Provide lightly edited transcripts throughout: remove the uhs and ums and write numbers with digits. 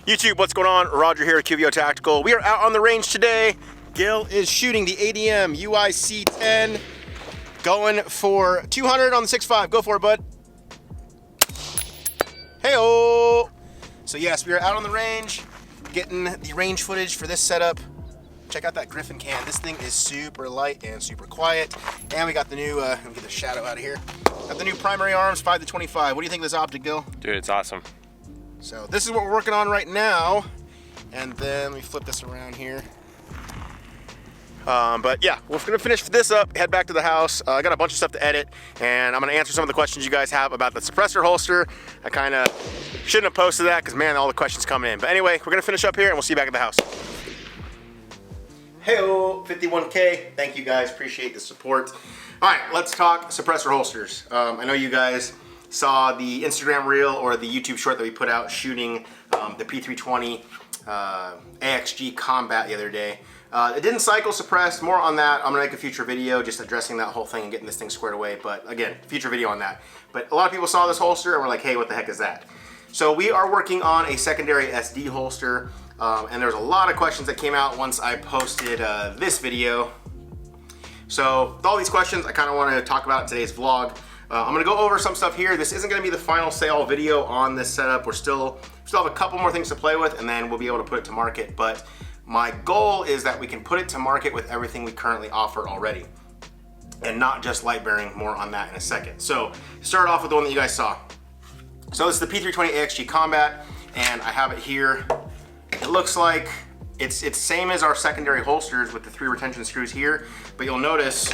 YouTube, what's going on? Roger here at QVO Tactical. We are out on the range today. Gil is shooting the ADM UIC-10, going for 200 on the 6.5. Go for it, bud. Hey-oh! So yes, we are out on the range, getting the range footage for this setup. Check out that Griffin can. This thing is super light and super quiet. And we got the new, let me get the shadow out of here. Got the new primary arms, 5 to 25. What do you think of this optic, Gil? Dude, it's awesome. So this is what we're working on right now. And then let me flip this around here. But yeah, we're gonna finish this up, head back to the house. I got a bunch of stuff to edit, and I'm gonna answer some of the questions you guys have about the suppressor holster. I kinda shouldn't have posted that because man, all the questions coming in. But anyway, we're gonna finish up here and we'll see you back at the house. Hey-oh, 51K, thank you guys, appreciate the support. All right, let's talk suppressor holsters. I know you guys saw the Instagram reel or the YouTube short that we put out shooting the P320 AXG Combat the other day. It didn't cycle suppressed, more on that. I'm gonna make a future video just addressing that whole thing and getting this thing squared away, but again, future video on that. But a lot of people saw this holster and were like, hey, what the heck is that? So we are working on a secondary SD holster, and there's a lot of questions that came out once I posted this video. So with all these questions, I kind of want to talk about in today's vlog. I'm gonna go over some stuff here. This isn't gonna be the final sale video on this setup. We still have a couple more things to play with, and then we'll be able to put it to market. But my goal is that we can put it to market with everything we currently offer already, and not just light bearing. More on that in a second. So start off with the one that you guys saw. So this is the P320 AXG Combat, and I have it here. It looks like it's same as our secondary holsters with the 3 retention screws here, but you'll notice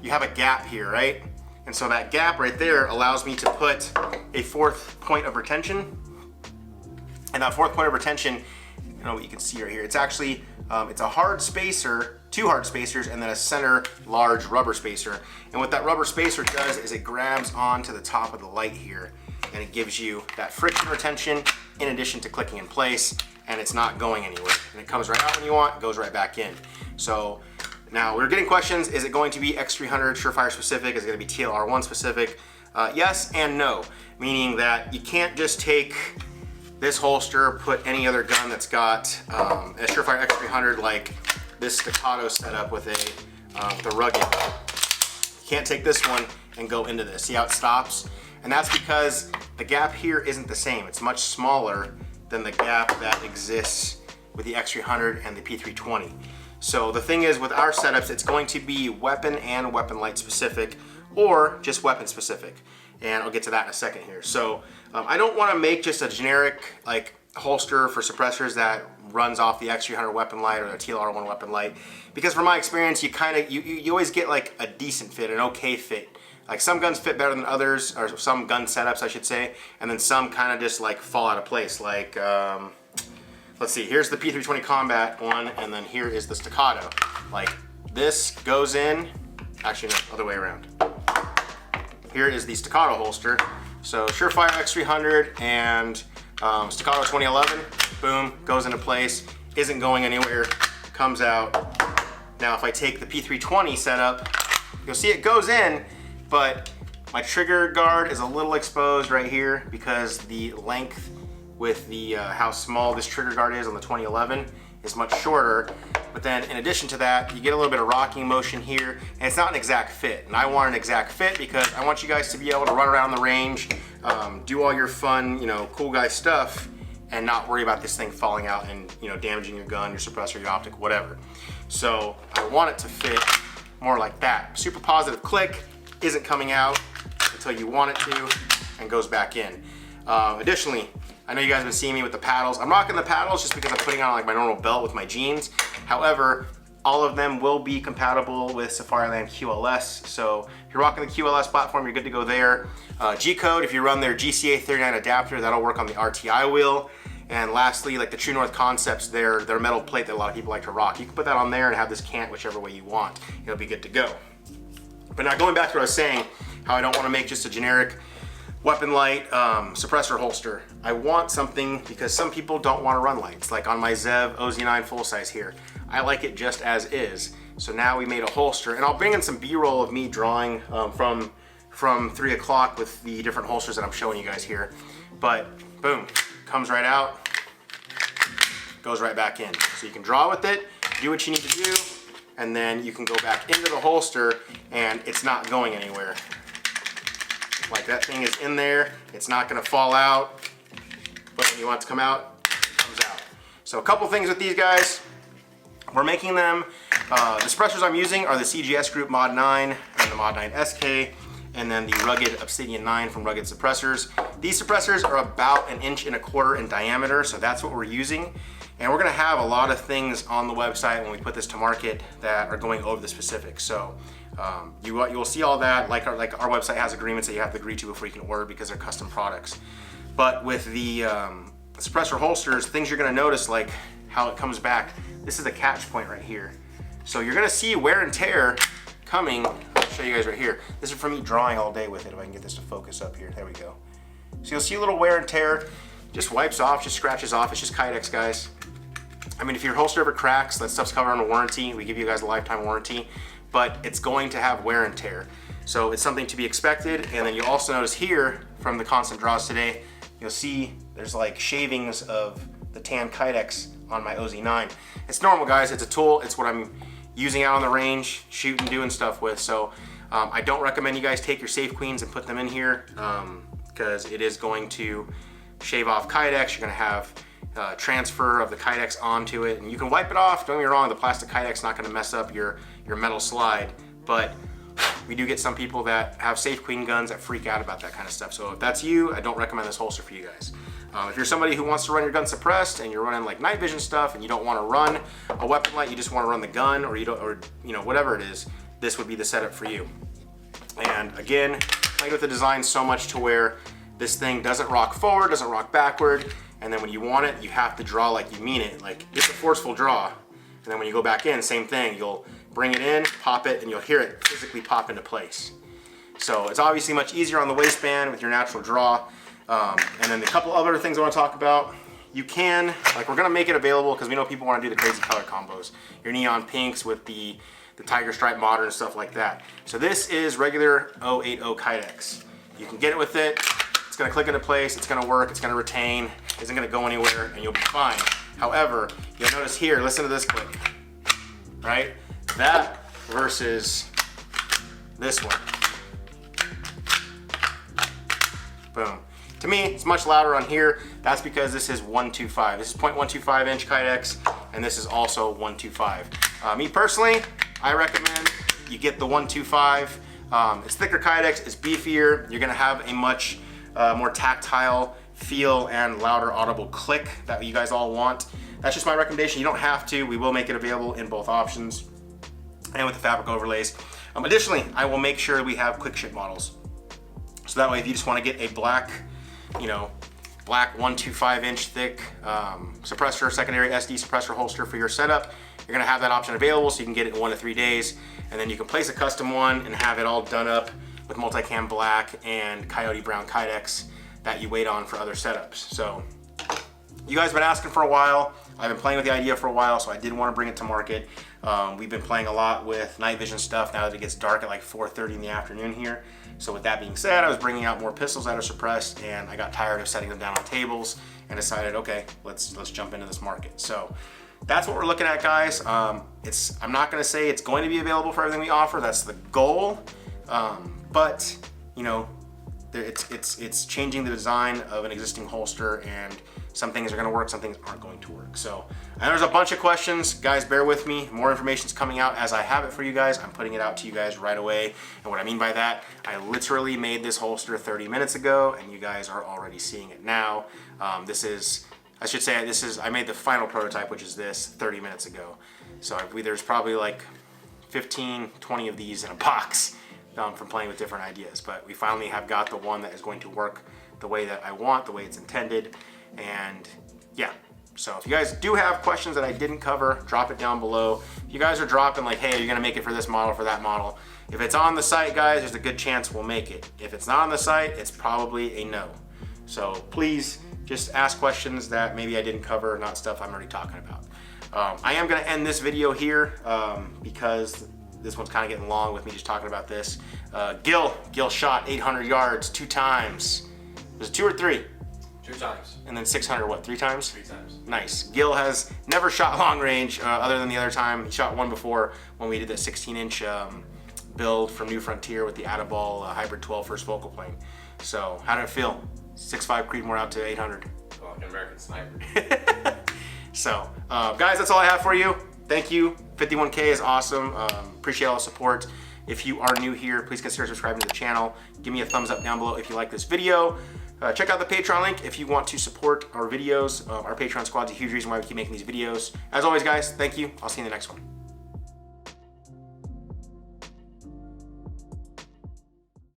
you have a gap here, right? And so that gap right there allows me to put a 4th point of retention. And that 4th point of retention, you know what you can see right here, it's actually, it's a hard spacer, 2 hard spacers, and then a center large rubber spacer. And what that rubber spacer does is it grabs onto the top of the light here, and it gives you that friction retention in addition to clicking in place, and it's not going anywhere. And it comes right out when you want, goes right back in. So now we're getting questions, is it going to be X300 Surefire specific? Is it going to be TLR1 specific? Yes and no, meaning that you can't just take this holster, put any other gun that's got a Surefire X300 like this staccato setup with the rugged. You can't take this one and go into this. See how it stops? And that's because the gap here isn't the same. It's much smaller than the gap that exists with the X300 and the P320. So the thing is, with our setups, it's going to be weapon and weapon light specific, or just weapon specific. And I'll get to that in a second here. So I don't want to make just a generic like holster for suppressors that runs off the X300 weapon light or the TLR1 weapon light, because from my experience, you always get like a decent fit, an okay fit. Like some guns fit better than others, or some gun setups I should say, and then some kind of just like fall out of place. Like let's see, here's the P320 Combat one, and then here is the staccato. Like this goes in, actually no, other way around. Here is the staccato holster. So Surefire X300 and staccato 2011, boom, goes into place, isn't going anywhere, comes out. Now if I take the P320 setup, you'll see it goes in, but my trigger guard is a little exposed right here because the length with the how small this trigger guard is on the 2011 is much shorter. But then in addition to that, you get a little bit of rocking motion here, and it's not an exact fit. And I want an exact fit because I want you guys to be able to run around the range, do all your fun, you know, cool guy stuff, and not worry about this thing falling out and, you know, damaging your gun, your suppressor, your optic, whatever. So I want it to fit more like that. Super positive click isn't coming out until you want it to, and goes back in. Additionally, I know you guys have been seeing me with the paddles. I'm rocking the paddles just because I'm putting on like my normal belt with my jeans. However, all of them will be compatible with Safariland QLS. So if you're rocking the QLS platform, you're good to go there. G-code, if you run their GCA39 adapter, that'll work on the RTI wheel. And lastly, like the True North Concepts, their metal plate that a lot of people like to rock. You can put that on there and have this cant whichever way you want. It'll be good to go. But now going back to what I was saying, how I don't want to make just a generic weapon light suppressor holster. I want something, because some people don't want to run lights, like on my Zev OZ9 full size here. I like it just as is. So now we made a holster, and I'll bring in some B-roll of me drawing from 3 o'clock with the different holsters that I'm showing you guys here. But boom, comes right out. goes right back in. So you can draw with it, do what you need to do, and then you can go back into the holster and it's not going anywhere. Like that thing is in there, it's not gonna fall out, but when you want it to come out, it comes out. So a couple things with these guys. We're making them, the suppressors I'm using are the CGS Group Mod 9 and the Mod 9 SK, and then the Rugged Obsidian 9 from Rugged Suppressors. These suppressors are about 1.25 inches in diameter, so that's what we're using. And we're gonna have a lot of things on the website when we put this to market that are going over the specifics. So you'll see all that, like our website has agreements that you have to agree to before you can order because they're custom products. But with the suppressor holsters, things you're gonna notice, like how it comes back. This is a catch point right here. So you're gonna see wear and tear coming. I'll show you guys right here. This is from me drawing all day with it. If I can get this to focus up here, there we go. So you'll see a little wear and tear, just wipes off, just scratches off. It's just Kydex, guys. I mean, if your holster ever cracks, that stuff's covered under warranty. We give you guys a lifetime warranty, but it's going to have wear and tear. So it's something to be expected. And then you'll also notice here from the constant draws today, you'll see there's like shavings of the tan Kydex on my OZ9. It's normal, guys. It's a tool. It's what I'm using out on the range, shooting, doing stuff with. So I don't recommend you guys take your Safe Queens and put them in here because it is going to shave off Kydex. You're gonna have transfer of the Kydex onto it, and you can wipe it off. Don't get me wrong, the plastic Kydex is not gonna mess up your metal slide, but we do get some people that have Safe Queen guns that freak out about that kind of stuff. So if that's you, I don't recommend this holster for you guys. If you're somebody who wants to run your gun suppressed and you're running like night vision stuff and you don't want to run a weapon light, you just want to run the gun, or you don't, or you know, whatever it is, this would be the setup for you. And again, played with the design so much to where this thing doesn't rock forward, doesn't rock backward, and then when you want it, you have to draw like you mean it. Like it's a forceful draw. And then when you go back in, same thing. You'll bring it in, pop it, and you'll hear it physically pop into place. So it's obviously much easier on the waistband with your natural draw. And then the couple other things I want to talk about, you can, like we're gonna make it available because we know people want to do the crazy color combos. Your neon pinks with the tiger stripe modern, stuff like that. So this is regular 080 Kydex. You can get it with it. It's gonna click into place, it's gonna work, it's gonna retain, isn't gonna go anywhere, and you'll be fine. However, you'll notice here, listen to this click, right? That versus this one. Boom. To me, it's much louder on here. That's because this is 125. This is 0.125 inch Kydex, and this is also 125. Me personally, I recommend you get the 125. It's thicker Kydex, it's beefier. You're gonna have a much more tactile feel and louder audible click that you guys all want. That's just my recommendation. You don't have to. We will make it available in both options and with the fabric overlays. Additionally, I will make sure we have quick ship models. So that way, if you just want to get a black, you know, black 125 inch thick suppressor, secondary SD suppressor holster for your setup, you're gonna have that option available, so you can get it in 1 to 3 days, and then you can place a custom one and have it all done up with multicam black and coyote brown Kydex that you wait on for other setups. So you guys have been asking for a while. I've been playing with the idea for a while, so I did want to bring it to market. We've been playing a lot with night vision stuff now that it gets dark at like 4:30 in the afternoon here. So with that being said, I was bringing out more pistols that are suppressed, and I got tired of setting them down on tables and decided, okay, let's jump into this market. So that's what we're looking at, guys. I'm not going to say it's going to be available for everything we offer. That's the goal. But you know, it's changing the design of an existing holster, and some things are going to work, some things aren't going to work. So, and there's a bunch of questions, guys. Bear with me. More information's coming out as I have it for you guys. I'm putting it out to you guys right away. And what I mean by that, I literally made this holster 30 minutes ago, and you guys are already seeing it now. I made the final prototype, which is this, 30 minutes ago. So there's probably like 15, 20 of these in a box. From playing with different ideas, but we finally have got the one that is going to work the way that I want, the way it's intended. And yeah, so if you guys do have questions that I didn't cover, drop it down below. If you guys are dropping like, hey, you're gonna make it for this model, for that model, if it's on the site, guys, there's a good chance we'll make it. If it's not on the site, it's probably a no. So please just ask questions that maybe I didn't cover, not stuff I'm already talking about. I am gonna end this video here because this one's kind of getting long with me just talking about this. Gil shot 800 yards 2 times. Was it 2 or 3? 2 times. And then 600, what, 3 times? 3 times. Nice. Gil has never shot long range other than the other time. He shot one before when we did that 16-inch build from New Frontier with the Ataball Hybrid 12 first focal plane. So how did it feel? 6.5 Creedmoor out to 800. Oh, like an American sniper. So guys, that's all I have for you. Thank you. 51K is awesome. Appreciate all the support. If you are new here, please consider subscribing to the channel. Give me a thumbs up down below if you like this video. Check out the Patreon link if you want to support our videos. Our Patreon squad's a huge reason why we keep making these videos. As always, guys, thank you. I'll see you in the next one.